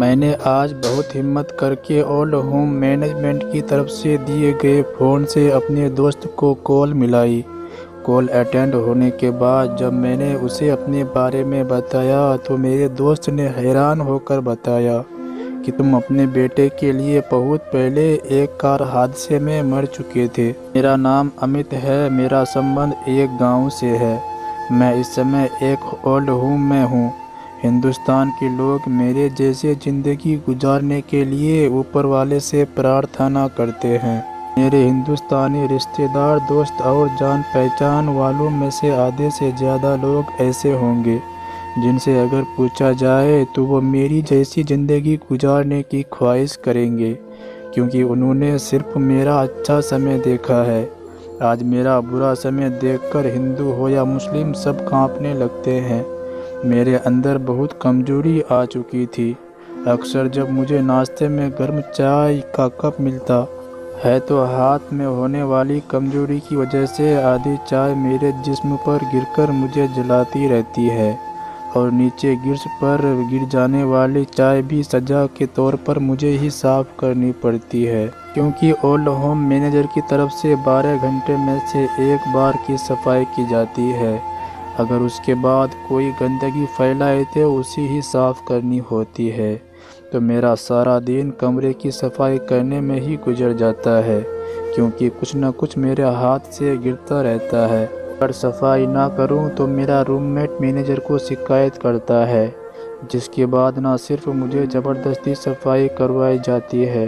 मैंने आज बहुत हिम्मत करके ओल्ड होम मैनेजमेंट की तरफ से दिए गए फ़ोन से अपने दोस्त को कॉल मिलाई। कॉल अटेंड होने के बाद जब मैंने उसे अपने बारे में बताया तो मेरे दोस्त ने हैरान होकर बताया कि तुम अपने बेटे के लिए बहुत पहले एक कार हादसे में मर चुके थे। मेरा नाम अमित है, मेरा संबंध एक गांव से है। मैं इस समय एक ओल्ड होम में हूँ। हिंदुस्तान के लोग मेरे जैसे ज़िंदगी गुजारने के लिए ऊपर वाले से प्रार्थना करते हैं। मेरे हिंदुस्तानी रिश्तेदार, दोस्त और जान पहचान वालों में से आधे से ज़्यादा लोग ऐसे होंगे जिनसे अगर पूछा जाए तो वो मेरी जैसी ज़िंदगी गुजारने की ख्वाहिश करेंगे, क्योंकि उन्होंने सिर्फ मेरा अच्छा समय देखा है। आज मेरा बुरा समय देखकर हिंदू हो या मुस्लिम सब कांपने लगते हैं। मेरे अंदर बहुत कमजोरी आ चुकी थी। अक्सर जब मुझे नाश्ते में गर्म चाय का कप मिलता है तो हाथ में होने वाली कमजोरी की वजह से आधी चाय मेरे जिस्म पर गिरकर मुझे जलाती रहती है और नीचे गिर्स पर गिर जाने वाली चाय भी सजा के तौर पर मुझे ही साफ करनी पड़ती है, क्योंकि ओल्ड होम मैनेजर की तरफ से 12 घंटे में से एक बार की सफाई की जाती है। अगर उसके बाद कोई गंदगी फैलाए तो उसे ही साफ़ करनी होती है। तो मेरा सारा दिन कमरे की सफाई करने में ही गुजर जाता है, क्योंकि कुछ न कुछ मेरे हाथ से गिरता रहता है। अगर सफाई ना करूं तो मेरा रूममेट मैनेजर को शिकायत करता है, जिसके बाद ना सिर्फ मुझे ज़बरदस्ती सफाई करवाई जाती है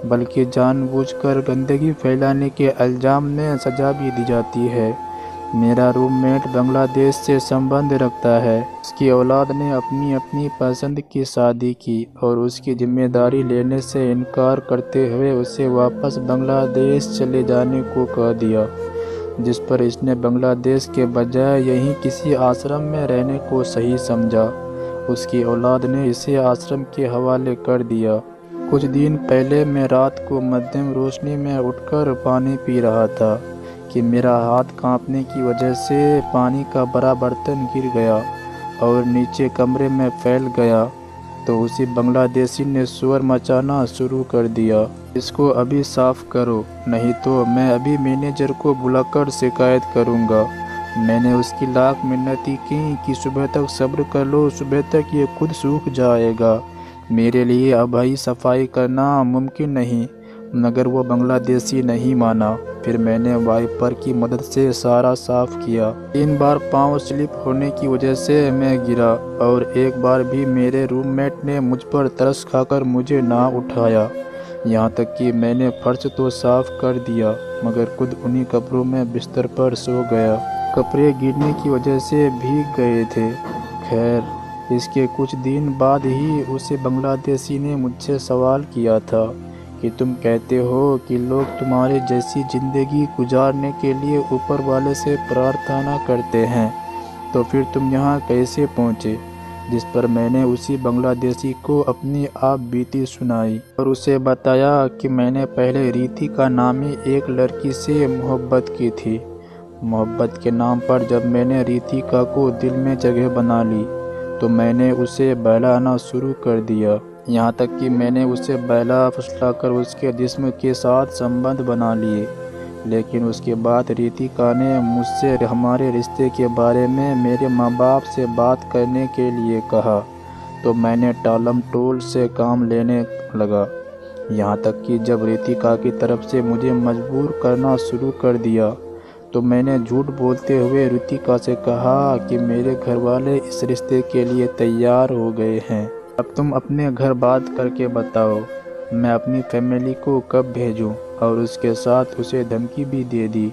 बल्कि जानबूझकर गंदगी फैलाने के इल्ज़ाम में सज़ा भी दी जाती है। मेरा रूममेट बांग्लादेश से संबंध रखता है। उसकी औलाद ने अपनी अपनी पसंद की शादी की और उसकी जिम्मेदारी लेने से इनकार करते हुए उसे वापस बांग्लादेश चले जाने को कह दिया, जिस पर इसने बांग्लादेश के बजाय यहीं किसी आश्रम में रहने को सही समझा। उसकी औलाद ने इसे आश्रम के हवाले कर दिया। कुछ दिन पहले मैं रात को मध्यम रोशनी में उठकर पानी पी रहा था कि मेरा हाथ कांपने की वजह से पानी का बड़ा बर्तन गिर गया और नीचे कमरे में फैल गया। तो उसी बांग्लादेशी ने शोर मचाना शुरू कर दिया, इसको अभी साफ करो, नहीं तो मैं अभी मैनेजर को बुलाकर शिकायत करूंगा। मैंने उसकी लाख मिन्नती की कि सुबह तक सब्र कर लो, सुबह तक ये खुद सूख जाएगा। मेरे लिए अब ही सफाई करना मुमकिन नहीं, मगर वो बांग्लादेशी नहीं माना। फिर मैंने वाइपर की मदद से सारा साफ किया। 3 बार पाँव स्लिप होने की वजह से मैं गिरा और एक बार भी मेरे रूममेट ने मुझ पर तरस खाकर मुझे ना उठाया। यहाँ तक कि मैंने फर्श तो साफ कर दिया मगर खुद उन्हीं कपड़ों में बिस्तर पर सो गया। कपड़े गिरने की वजह से भीग गए थे। खैर, इसके कुछ दिन बाद ही उसे बांग्लादेशी ने मुझसे सवाल किया था कि तुम कहते हो कि लोग तुम्हारे जैसी ज़िंदगी गुजारने के लिए ऊपर वाले से प्रार्थना करते हैं, तो फिर तुम यहाँ कैसे पहुँचे? जिस पर मैंने उसी बांग्लादेशी को अपनी आप बीती सुनाई और उसे बताया कि मैंने पहले रीति का नामी एक लड़की से मोहब्बत की थी। मोहब्बत के नाम पर जब मैंने रितिका को दिल में जगह बना ली तो मैंने उसे बहलाना शुरू कर दिया। यहाँ तक कि मैंने उसे बहला फुसलाकर उसके जिस्म के साथ संबंध बना लिए। लेकिन उसके बाद रितिका ने मुझसे हमारे रिश्ते के बारे में मेरे माँ बाप से बात करने के लिए कहा, तो मैंने टालम टोल से काम लेने लगा। यहाँ तक कि जब रितिका की तरफ से मुझे मजबूर करना शुरू कर दिया तो मैंने झूठ बोलते हुए रितिका से कहा कि मेरे घर वाले इस रिश्ते के लिए तैयार हो गए हैं। अब तुम अपने घर बात करके बताओ, मैं अपनी फैमिली को कब भेजूं? और उसके साथ उसे धमकी भी दे दी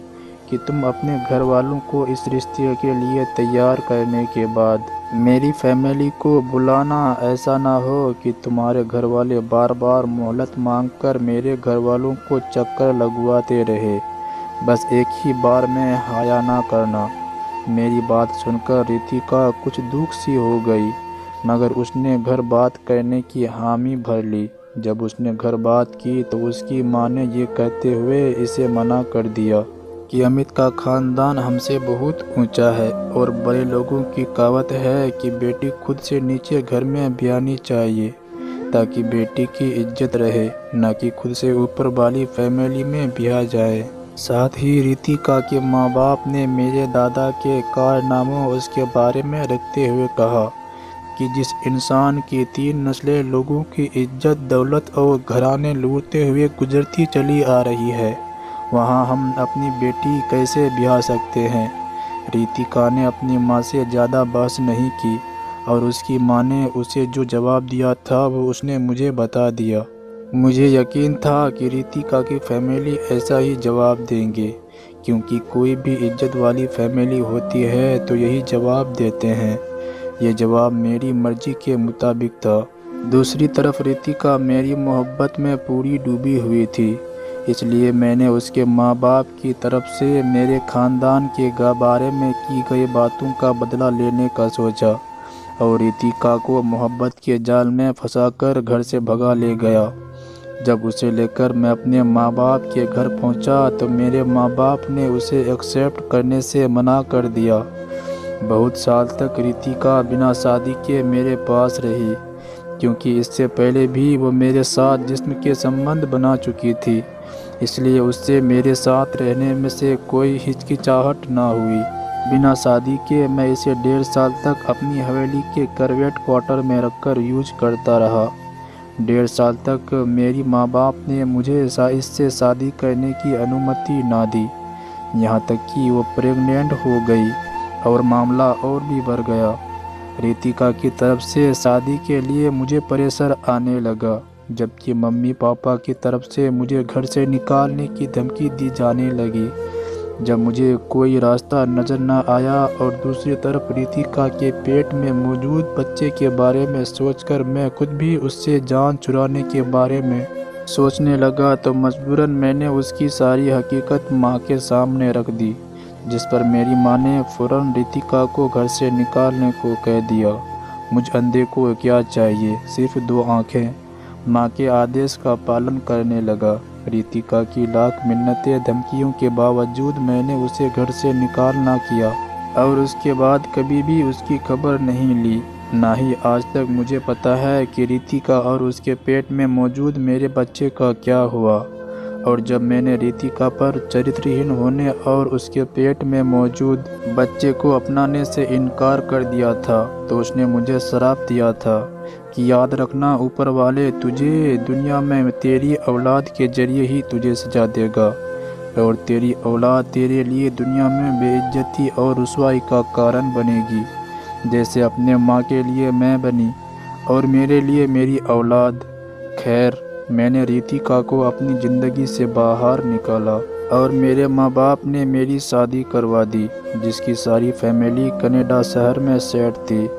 कि तुम अपने घर वालों को इस रिश्ते के लिए तैयार करने के बाद मेरी फैमिली को बुलाना। ऐसा ना हो कि तुम्हारे घर वाले बार बार मोहलत मांगकर मेरे घर वालों को चक्कर लगवाते रहे, बस एक ही बार में हाया ना करना। मेरी बात सुनकर रितिका कुछ दुख सी हो गई, मगर उसने घर बात करने की हामी भर ली। जब उसने घर बात की तो उसकी माँ ने ये कहते हुए इसे मना कर दिया कि अमित का ख़ानदान हमसे बहुत ऊंचा है और बड़े लोगों की कहावत है कि बेटी खुद से नीचे घर में ब्यानी चाहिए। ताकि बेटी की इज्जत रहे, न कि खुद से ऊपर वाली फैमिली में ब्याह जाए। साथ ही रितिका के माँ बाप ने मेरे दादा के कारनामों उसके बारे में रखते हुए कहा कि जिस इंसान की 3 नस्लें लोगों की इज्जत, दौलत और घराने लूटते हुए गुजरती चली आ रही है, वहाँ हम अपनी बेटी कैसे ब्याह सकते हैं। रितिका ने अपनी माँ से ज़्यादा बहस नहीं की और उसकी माँ ने उसे जो जवाब दिया था वो उसने मुझे बता दिया। मुझे यकीन था कि रितिका की फैमिली ऐसा ही जवाब देंगे, क्योंकि कोई भी इज्जत वाली फैमिली होती है तो यही जवाब देते हैं। ये जवाब मेरी मर्जी के मुताबिक था। दूसरी तरफ रितिका मेरी मोहब्बत में पूरी डूबी हुई थी, इसलिए मैंने उसके माँ बाप की तरफ से मेरे ख़ानदान के बारे में की गई बातों का बदला लेने का सोचा और रितिका को मोहब्बत के जाल में फंसाकर घर से भगा ले गया। जब उसे लेकर मैं अपने माँ बाप के घर पहुँचा तो मेरे माँ बाप ने उसे एक्सेप्ट करने से मना कर दिया। बहुत साल तक रितिका बिना शादी के मेरे पास रही, क्योंकि इससे पहले भी वो मेरे साथ जिस्म के संबंध बना चुकी थी, इसलिए उससे मेरे साथ रहने में से कोई हिचकिचाहट ना हुई। बिना शादी के मैं इसे 1.5 साल तक अपनी हवेली के करवेट क्वार्टर में रखकर यूज करता रहा। 1.5 साल तक मेरी माँ बाप ने मुझे इससे शादी करने की अनुमति ना दी, यहाँ तक कि वो प्रेग्नेंट हो गई और मामला और भी बढ़ गया। रितिका की तरफ से शादी के लिए मुझे प्रेशर आने लगा, जबकि मम्मी पापा की तरफ से मुझे घर से निकालने की धमकी दी जाने लगी। जब मुझे कोई रास्ता नज़र न आया और दूसरी तरफ रितिका के पेट में मौजूद बच्चे के बारे में सोचकर मैं खुद भी उससे जान छुड़ाने के बारे में सोचने लगा, तो मजबूरन मैंने उसकी सारी हकीकत माँ के सामने रख दी, जिस पर मेरी माँ ने फ़ौरन रितिका को घर से निकालने को कह दिया। मुझ अंधे को क्या चाहिए, सिर्फ 2 आँखें। माँ के आदेश का पालन करने लगा। रितिका की लाख मिन्नतें धमकियों के बावजूद मैंने उसे घर से निकाल ना किया और उसके बाद कभी भी उसकी खबर नहीं ली। ना ही आज तक मुझे पता है कि रितिका और उसके पेट में मौजूद मेरे बच्चे का क्या हुआ। और जब मैंने रितिका पर चरित्रहीन होने और उसके पेट में मौजूद बच्चे को अपनाने से इनकार कर दिया था, तो उसने मुझे श्राप दिया था कि याद रखना, ऊपर वाले तुझे दुनिया में तेरी औलाद के जरिए ही तुझे सजा देगा और तेरी औलाद तेरे लिए दुनिया में बेइज्जती और रुसवाई का कारण बनेगी, जैसे अपने माँ के लिए मैं बनी और मेरे लिए मेरी औलाद। खैर, मैंने रितिका को अपनी ज़िंदगी से बाहर निकाला और मेरे माँ बाप ने मेरी शादी करवा दी, जिसकी सारी फैमिली कनाडा शहर में सेट थी।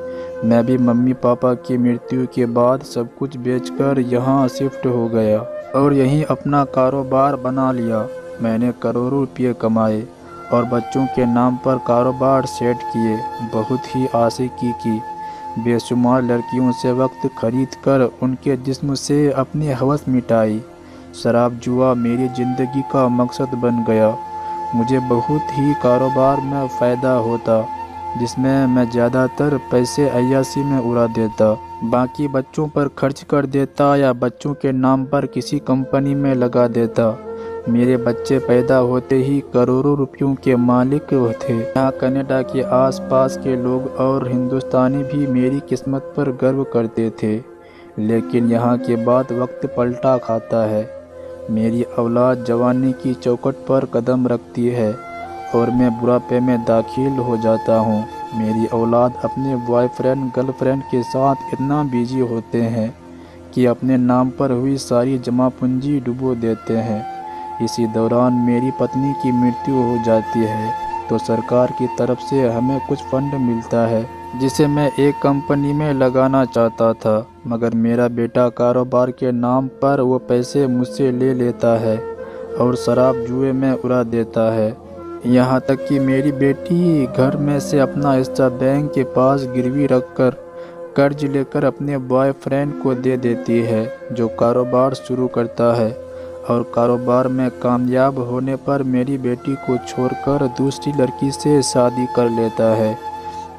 मैं भी मम्मी पापा की मृत्यु के बाद सब कुछ बेचकर यहाँ शिफ्ट हो गया और यहीं अपना कारोबार बना लिया। मैंने करोड़ों रुपये कमाए और बच्चों के नाम पर कारोबार सेट किए। बहुत ही आशिकी की, बेशुमार लड़कियों से वक्त खरीद कर उनके जिस्म से अपनी हवस मिटाई। शराब जुआ मेरी ज़िंदगी का मकसद बन गया। मुझे बहुत ही कारोबार में फ़ायदा होता, जिसमें मैं ज़्यादातर पैसे अय्याशी में उड़ा देता, बाकी बच्चों पर खर्च कर देता या बच्चों के नाम पर किसी कंपनी में लगा देता। मेरे बच्चे पैदा होते ही करोड़ों रुपयों के मालिक थे। यहाँ कनाडा के आसपास के लोग और हिंदुस्तानी भी मेरी किस्मत पर गर्व करते थे, लेकिन यहाँ के बाद वक्त पलटा खाता है। मेरी औलाद जवानी की चौखट पर कदम रखती है और मैं बुढ़ापे में दाखिल हो जाता हूँ। मेरी औलाद अपने बॉयफ्रेंड गर्लफ्रेंड के साथ इतना बिजी होते हैं कि अपने नाम पर हुई सारी जमा पूंजी डुबो देते हैं। इसी दौरान मेरी पत्नी की मृत्यु हो जाती है, तो सरकार की तरफ से हमें कुछ फंड मिलता है, जिसे मैं एक कंपनी में लगाना चाहता था, मगर मेरा बेटा कारोबार के नाम पर वो पैसे मुझसे ले लेता है और शराब जुए में उड़ा देता है। यहाँ तक कि मेरी बेटी घर में से अपना हिस्सा बैंक के पास गिरवी रखकर कर्ज लेकर अपने बॉयफ्रेंड को दे देती है, जो कारोबार शुरू करता है, और कारोबार में कामयाब होने पर मेरी बेटी को छोड़कर दूसरी लड़की से शादी कर लेता है।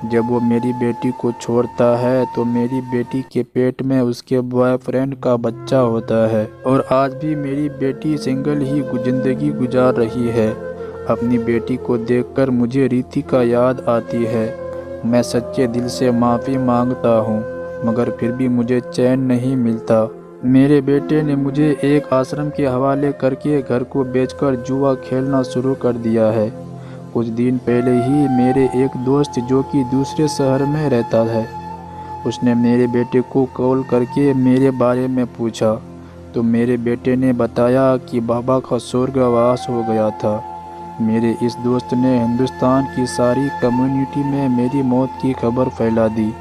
जब वो मेरी बेटी को छोड़ता है तो मेरी बेटी के पेट में उसके बॉयफ्रेंड का बच्चा होता है और आज भी मेरी बेटी सिंगल ही ज़िंदगी गुजार रही है। अपनी बेटी को देखकर मुझे रितिका याद आती है। मैं सच्चे दिल से माफ़ी मांगता हूँ, मगर फिर भी मुझे चैन नहीं मिलता। मेरे बेटे ने मुझे एक आश्रम के हवाले करके घर को बेचकर जुआ खेलना शुरू कर दिया है। कुछ दिन पहले ही मेरे एक दोस्त जो कि दूसरे शहर में रहता है, उसने मेरे बेटे को कॉल करके मेरे बारे में पूछा तो मेरे बेटे ने बताया कि बाबा का स्वर्गवास हो गया था। मेरे इस दोस्त ने हिंदुस्तान की सारी कम्युनिटी में मेरी मौत की खबर फैला दी।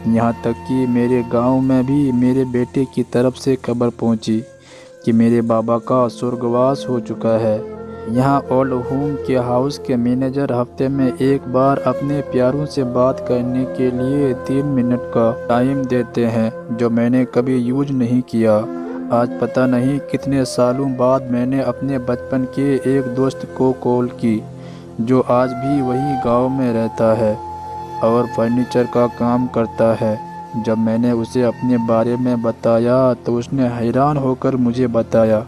यहाँ तक कि मेरे गांव में भी मेरे बेटे की तरफ से खबर पहुँची कि मेरे बाबा का स्वर्गवास हो चुका है। यहाँ ओल्ड होम के हाउस के मैनेजर हफ्ते में एक बार अपने प्यारों से बात करने के लिए 3 मिनट का टाइम देते हैं, जो मैंने कभी यूज नहीं किया। आज पता नहीं कितने सालों बाद मैंने अपने बचपन के एक दोस्त को कॉल की, जो आज भी वही गांव में रहता है और फर्नीचर का काम करता है। जब मैंने उसे अपने बारे में बताया तो उसने हैरान होकर मुझे बताया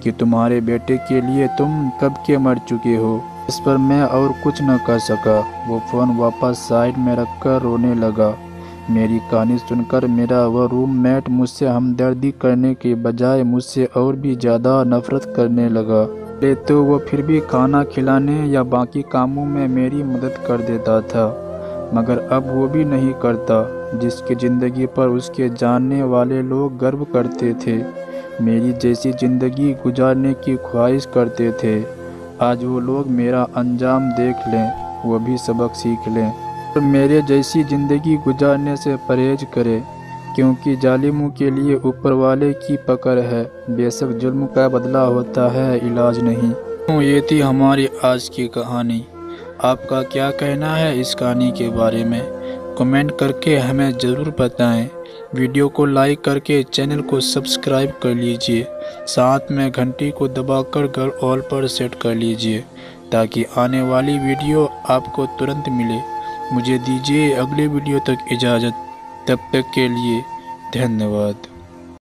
कि तुम्हारे बेटे के लिए तुम कब के मर चुके हो। इस पर मैं और कुछ न कर सका। वो फ़ोन वापस साइड में रखकर रोने लगा। मेरी कहानी सुनकर मेरा वह रूममेट मुझसे हमदर्दी करने के बजाय मुझसे और भी ज़्यादा नफरत करने लगा। पहले तो वो फिर भी खाना खिलाने या बाकी कामों में मेरी मदद कर देता था, मगर अब वो भी नहीं करता। जिसकी ज़िंदगी पर उसके जानने वाले लोग गर्व करते थे, मेरी जैसी ज़िंदगी गुजारने की ख्वाहिश करते थे, आज वो लोग मेरा अंजाम देख लें, वो भी सबक सीख लें और मेरे जैसी ज़िंदगी गुजारने से परहेज करें, क्योंकि जालिमों के लिए ऊपर वाले की पकड़ है। बेशक जुल्म का बदला होता है, इलाज नहीं। तो ये थी हमारी आज की कहानी। आपका क्या कहना है इस कहानी के बारे में? कमेंट करके हमें ज़रूर बताएं। वीडियो को लाइक करके चैनल को सब्सक्राइब कर लीजिए, साथ में घंटी को दबाकर घर ऑल पर सेट कर लीजिए ताकि आने वाली वीडियो आपको तुरंत मिले। मुझे दीजिए अगले वीडियो तक इजाज़त। तब तक के लिए धन्यवाद।